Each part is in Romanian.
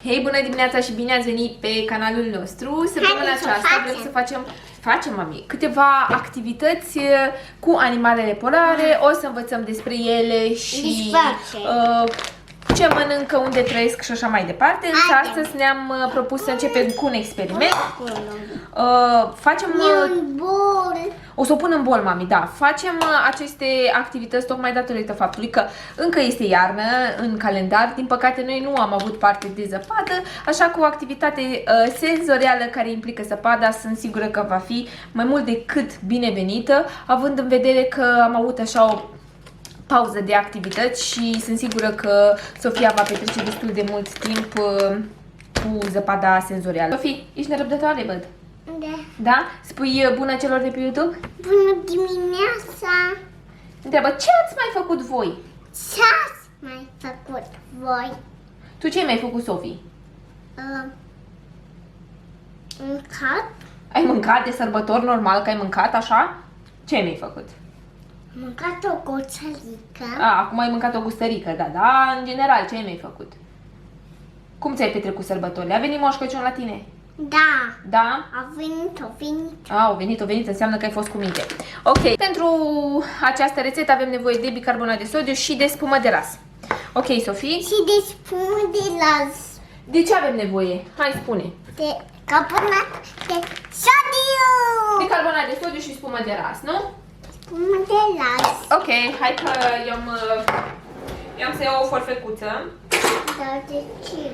Hei, bună dimineața și bine ați venit pe canalul nostru. Săptămâna aceasta vrem să facem mami, câteva activități cu animalele polare. O să învățăm despre ele și ce mănâncă, unde trăiesc și așa mai departe. Însă astăzi ne-am propus să începem cu un experiment. Facem... O să o pun în bol, mami, da. Facem aceste activități tocmai datorită faptului că încă este iarnă în calendar. Din păcate, noi nu am avut parte de zăpadă, așa că o activitate senzorială care implică zăpada sunt sigură că va fi mai mult decât binevenită, având în vedere că am avut așa o pauză de activități și sunt sigură că Sofia va petrece destul de mult timp cu zăpada senzorială. Sofie, ești nerăbdătoare, văd? Da. Da? Spui bună celor de pe YouTube? Bună dimineața! Întreabă, ce ați mai făcut voi? Ce ați mai făcut voi? Tu ce ai mai făcut, Sofie? Mâncat? Ai mâncat de sărbători, normal că ai mâncat așa? Ce ai mai făcut? Mâncat o goțălică. Acum ai mâncat o gustărică, da, în general, ce ai mai făcut? Cum ți-ai petrecut sărbătorile? A venit Moș Crăciun la tine? Da. Da? A venit. A venit, înseamnă că ai fost cu minte. Ok, pentru această rețetă avem nevoie de bicarbonat de sodiu și de spumă de ras. Ok, Sofie? Și de spumă de las. De ce avem nevoie? Hai, spune. De carbonat de sodiu. Bicarbonat de sodiu și spumă de ras, nu? Spumă de las. Ok, hai că eu am să iau o forfecuță. Da, de ce?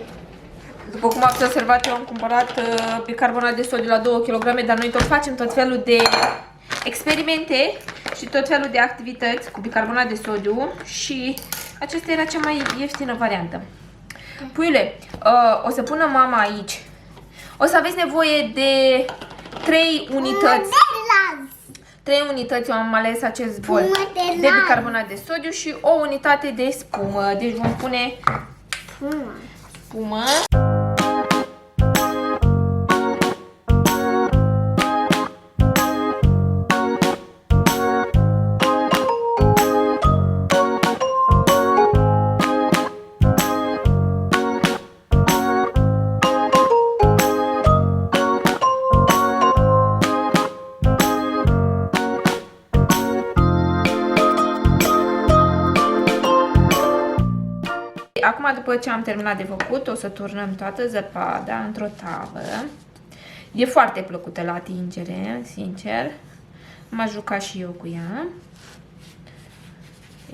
După cum ați observat, eu am cumpărat bicarbonat de sodiu la 2 kg, dar noi tot facem tot felul de experimente și tot felul de activități cu bicarbonat de sodiu și acesta era cea mai ieftină variantă. Puiule, o să pună mama aici. O să aveți nevoie de 3 unități. 3 unități, eu am ales acest bol de bicarbonat de sodiu și o unitate de spumă. Deci vom pune spumă. Acum, după ce am terminat de făcut, o să turnăm toată zăpada într-o tavă. E foarte plăcută la atingere, sincer. M-aș juca și eu cu ea.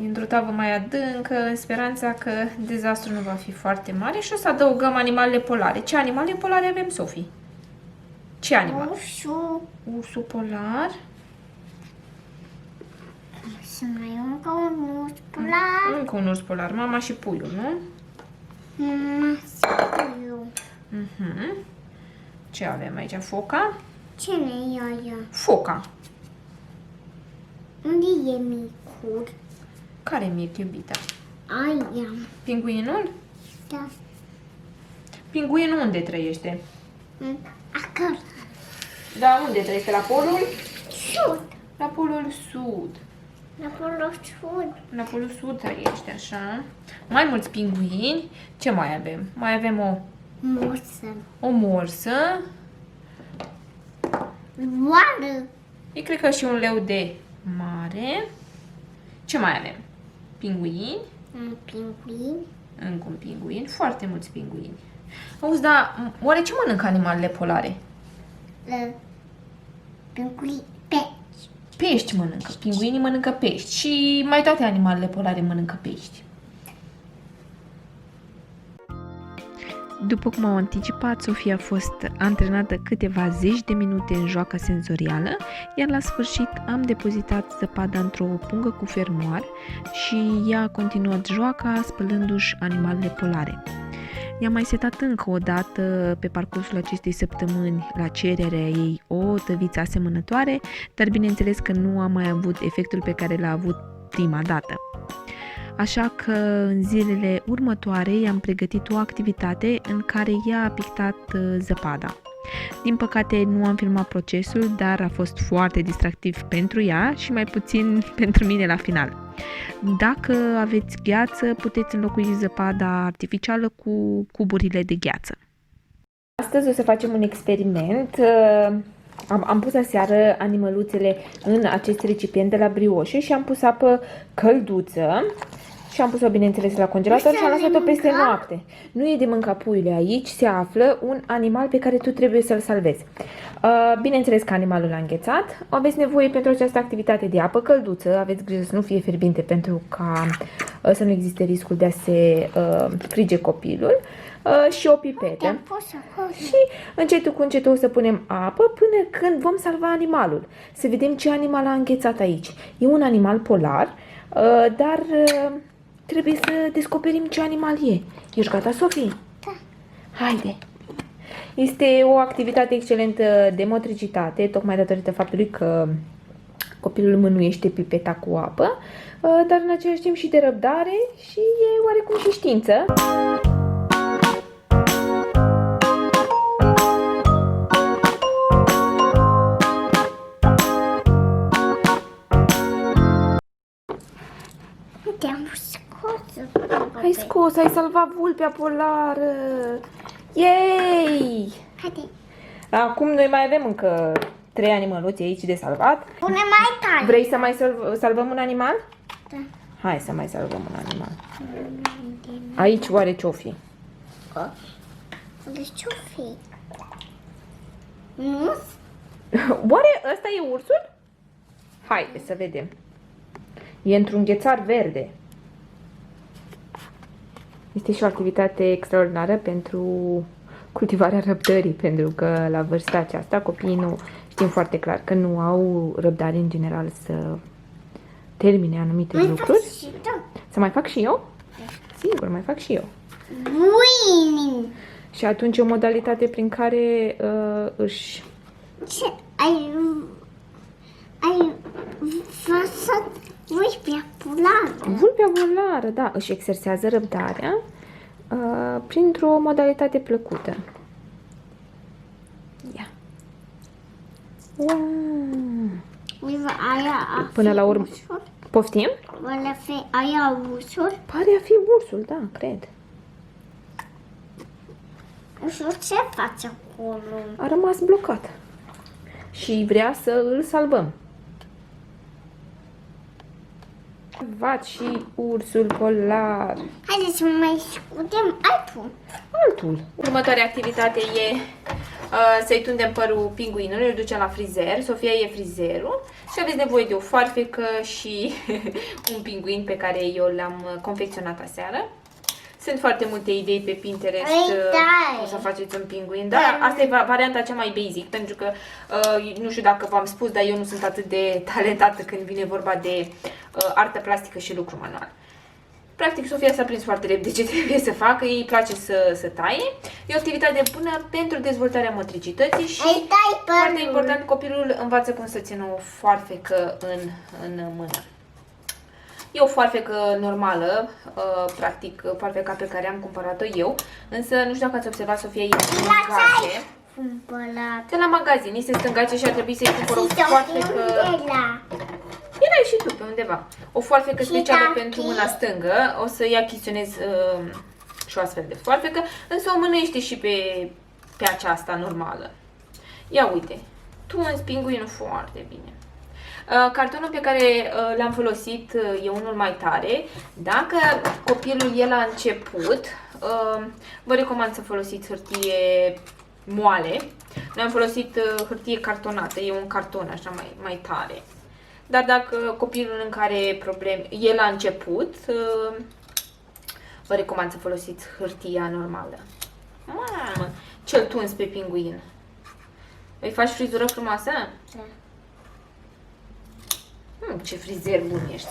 E într-o tavă mai adâncă, în speranța că dezastrul nu va fi foarte mare. Și o să adăugăm animalele polare. Ce animale polare avem, Sofie? Ce animal? Ursul polar. Să mai încă un urs polar. Încă un urs polar. Mama și puiul, nu? Mama și puiul. Ce avem aici? Foca? Cine e aia? Foca. Unde e micul? Care e mic, iubita? Aia. Pinguinul? Da. Pinguinul unde trăiește? Acolo. Da, unde trăiește? La polul? Sud. La polul sud. La polul sud. La polul sud trăiește, așa. Mai mulți pinguini. Ce mai avem? Mai avem o morsă. Oară. E cred că și un leu de mare. Ce mai avem? Pinguini. Un pinguin. Încă un pinguin. Foarte mulți pinguini. Auzi, dar oare ce mănâncă animalele polare? Pinguin. Pești mănâncă. Pinguinii mănâncă pești. Și mai toate animalele polare mănâncă pești. După cum au anticipat, Sofia a fost antrenată câteva zeci de minute în joacă senzorială, iar la sfârșit am depozitat zăpada într-o pungă cu fermoar și ea a continuat joaca spălându-și animalele polare. I-am mai setat încă o dată pe parcursul acestei săptămâni la cererea ei o tăviță asemănătoare, dar bineînțeles că nu a mai avut efectul pe care l-a avut prima dată. Așa că în zilele următoare i-am pregătit o activitate în care ea a pictat zăpada. Din păcate nu am filmat procesul, dar a fost foarte distractiv pentru ea și mai puțin pentru mine la final. Dacă aveți gheață, puteți înlocui zăpada artificială cu cuburile de gheață. Astăzi o să facem un experiment. Am pus aseară animăluțele în acest recipient de la brioșe și am pus apă călduță și am pus-o, bineînțeles, la congelator și am lăsat-o peste noapte. Nu e de mâncat, puiule, aici se află un animal pe care tu trebuie să-l salvezi. Bineînțeles că animalul a înghețat. Aveți nevoie pentru această activitate de apă călduță, aveți grijă să nu fie fierbinte pentru ca să nu existe riscul de a se frige copilul. Și o pipetă. Și încetul cu încetul o să punem apă până când vom salva animalul. Să vedem ce animal a înghețat aici. E un animal polar, dar trebuie să descoperim ce animal e. Ești gata, Sofie? Da. Haide! Este o activitate excelentă de motricitate, tocmai datorită faptului că copilul mânuiește pipeta cu apă, dar în același timp și de răbdare și e oarecum și știință. Te-am scos. Ai scos, ai salvat vulpea polară! Yay! Haide. Acum noi mai avem încă 3 animăluți aici de salvat. Pune mai tare. Vrei să mai salvăm un animal? Da. Hai să mai salvăm un animal. Aici oare ce-o fi? Deci ce-o fi? Nu? Oare ăsta e ursul? Haide să vedem. E într-un ghețar verde. Este și o activitate extraordinară pentru cultivarea răbdării, pentru că la vârsta aceasta copiii nu știm foarte clar că nu au răbdare în general să termine anumite lucruri. Să mai fac și eu? Sigur, mai fac și eu. Winning. Și atunci e o modalitate prin care își... Ce? Ai văzut vulpea polară? Vulpea polară, da, își exersează răbdarea printr-o modalitate plăcută. Ia. Wow. Uite, aia Până la urmă. Poftim? Aia ursul? Pare a fi ursul, da, cred. Ursul ce face acolo? A rămas blocat. Și vrea să îl salvăm. Salvat și ursul polar. Haideți să mai scutem Altul. Următoarea activitate e să-i tundem părul pinguinului, îl ducem la frizer. Sofia e frizerul și aveți nevoie de o foarfecă și un pinguin pe care eu l-am confecționat aseară. Sunt foarte multe idei pe Pinterest cum să faceți un pinguin, dar asta e varianta cea mai basic, pentru că nu știu dacă v-am spus, dar eu nu sunt atât de talentată când vine vorba de artă plastică și lucru manual. Practic, Sofia s-a prins foarte repede ce trebuie să facă, îi place să taie. E o activitate bună pentru dezvoltarea motricității și, foarte important, copilul învață cum să țină o foarfecă în mână. E o foarfecă normală, practic foarfeca pe care am cumpărat-o eu, însă nu știu dacă ați observat, Sofia, e stângace. De la magazin, este stângace și ar trebui să-i cumpăr o foarfecă. Erai și tu pe undeva. O foarfecă specială pentru mâna stângă, o să-i achiziționez și o astfel de foarfecă, însă o mânuiește și pe aceasta normală. Ia uite, tu înți pinguinul foarte bine. Cartonul pe care l-am folosit e unul mai tare. Dacă copilul e la început, vă recomand să folosiți hârtie moale. Noi am folosit hârtie cartonată, e un carton așa mai tare. Dar dacă copilul încă are probleme, e la început, vă recomand să folosiți hârtia normală. Mamă, ce-l tuns pe pinguin. Îi faci frizură frumoasă? Da. Ce frizer bun ești.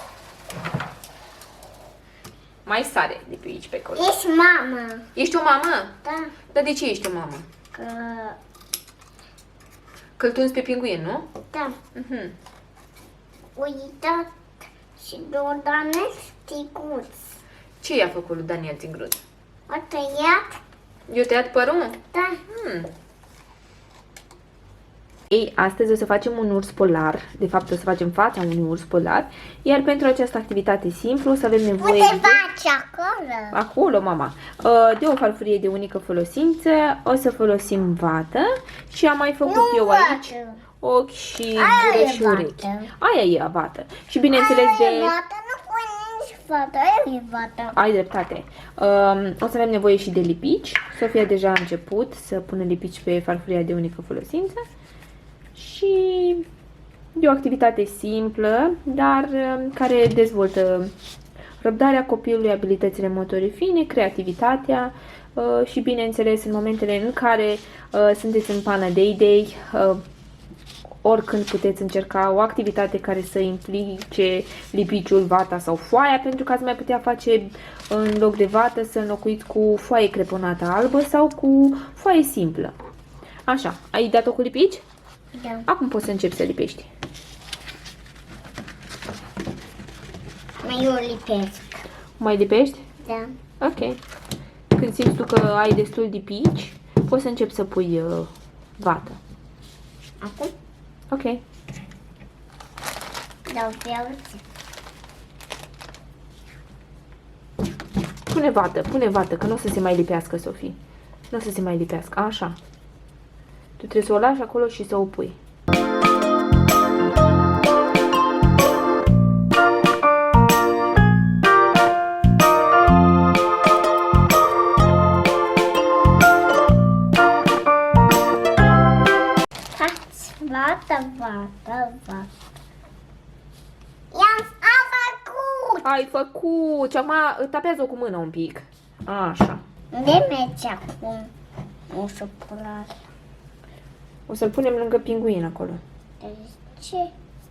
Mai sare de pe aici, pe acolo. Ești mamă. Ești o mamă? Da. Dar de ce ești o mamă? Că-l tunzi pe pinguin, nu? Da. Uitat și două Daniel Tigruț. Ce i-a făcut lui Daniel Tigruț? O tăiat? Eu tăiat părul? Da. Ei, astăzi o să facem un urs polar, de fapt o să facem fața unui urs polar, iar pentru această activitate simplu o să avem nevoie Unde faci acolo? acolo, mama, de o farfurie de unică folosință, o să folosim vată și am mai făcut eu aici ochi și gură și urechi. Aia e vată. Și bineînțeles de... Vată, nu pui nici vată, aia e vată. Ai dreptate. O să avem nevoie și de lipici. Sofia deja a început să pună lipici pe farfuria de unică folosință. Și e o activitate simplă, dar care dezvoltă răbdarea copilului, abilitățile motorii fine, creativitatea și, bineînțeles, în momentele în care sunteți în pană de idei, oricând puteți încerca o activitate care să implice lipiciul, vata sau foaia, pentru că ați mai putea face în loc de vată să înlocuiți cu foaie creponată albă sau cu foaie simplă. Așa, ai dat-o cu lipici? Da. Acum poți să începi să lipești. Mai eu lipesc. Mai lipești? Da. Ok. Când simți tu că ai destul lipici, poți să începi să pui vată. Acum? Ok. Dau vreau. Pune vată, că nu o să se mai lipească, Sofie. Nu o să se mai lipească. Așa. Tu trebuie să o lași acolo și să o pui. Vată. Am făcut! Ai făcut! Și acum tapează-o cu mâna un pic. Așa. Unde merge acum ursul polar? O să-l punem lângă pinguin acolo. De ce?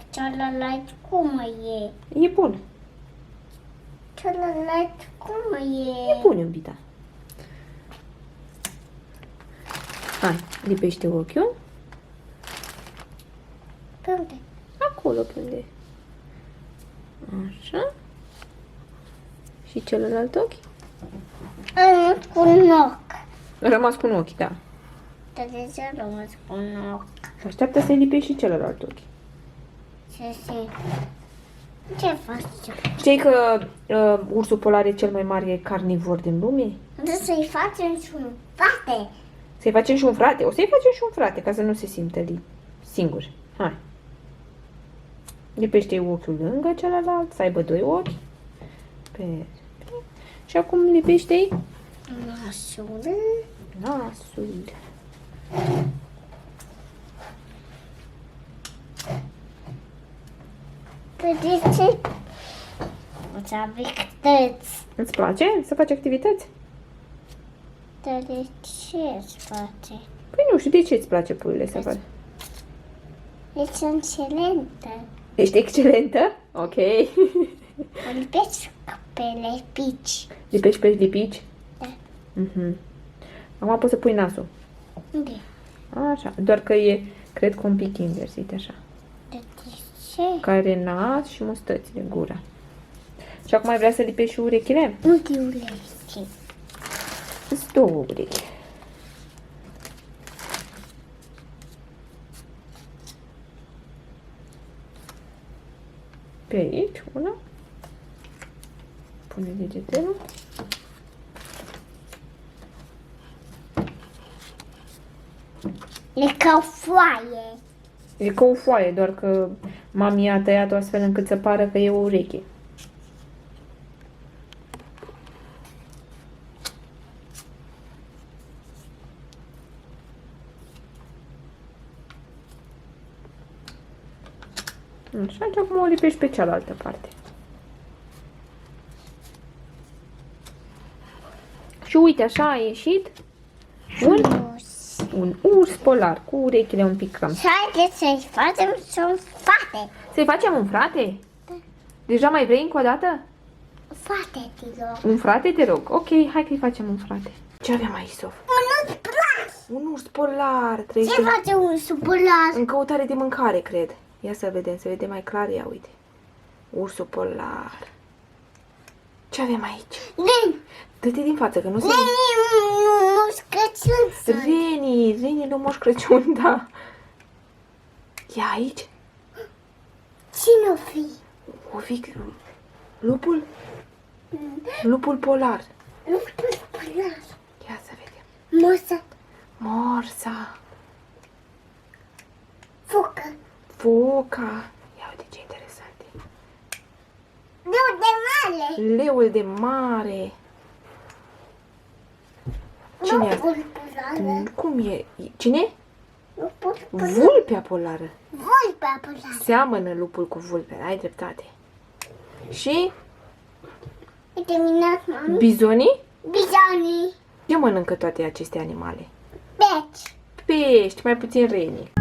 Celălalt cum e? E bun. Celălalt cum e? E bun, iubita. Hai, lipește ochiul. Pe unde? Acolo, pe unde. Așa. Și celălalt ochi? Am cu un ochi. A rămas cu un ochi, da. Dar de ce a rămas cu un ochi? Așteaptă să-i lipești și celălalt ochi. Ce faci? Știi că ursul polar e cel mai mare carnivor din lume? Trebuie să-i facem și un frate. Să-i facem și un frate? O să-i facem și un frate, ca să nu se simtă singur. Hai. Lipește ochiul lângă celălalt, să aibă doi ochi. Și acum lipește-i Nasul. nasul. Păi de ce? O să activități. Îți place să faci activități? Dar de ce îți place? Păi nu știu, de ce îți place puiule să faci? Ești excelentă. Ești excelentă? Ok. O lipești pe lipici. Lipești pe lipici? Da. Acum poți să pui nasul. Unde? Așa, doar că e, cred că un pic invers, uite așa. De ce? Care nas și mustățile, gura. Și acum ai vrea să lipești și urechile? Unde uleți? Sunt două urechi. Pe aici, una. Pune degetelul. E ca o foaie. E ca o foaie, doar că mami a tăiat-o astfel încât să pară că e o ureche. Așa, și acum o lipești pe cealaltă parte. Și uite, așa a ieșit un urs polar cu urechile un pic cam. Și haideți să-i facem și un frate. Să-i facem un frate? Da. Deja mai vrei încă o dată? Frate, te rog. Un frate, te rog. Ok, hai că-i facem un frate. Ce avem aici, Sof? Un urs polar. Un urs polar. Trăiește Ce face ursul polar? în căutare de mâncare, cred. Ia să vedem, să vedem mai clar. Ia uite. Ursul polar. Ce avem aici? Ren. Dă-te din față, că nu se... Nu, Moș Crăciun sunt. Renii, lui Moș Crăciun, da. Ia aici. Cine-o fi? O fi lupul? Lupul polar. Lupul polar. Ia să vedem. Mosa. Morsa. Focă. Foca. Ia uite ce interesante. Leu de mare. Leul de mare. Cine e asta? Lupul polar. Cum e? Cine? Lupul polar. Vulpea polară. Vulpea polar. Seamănă lupul cu vulpea, ai dreptate. Și E terminat, mami? bizonii? Bizonii. Ce mănâncă toate aceste animale? Peci. Pești, mai puțin renii.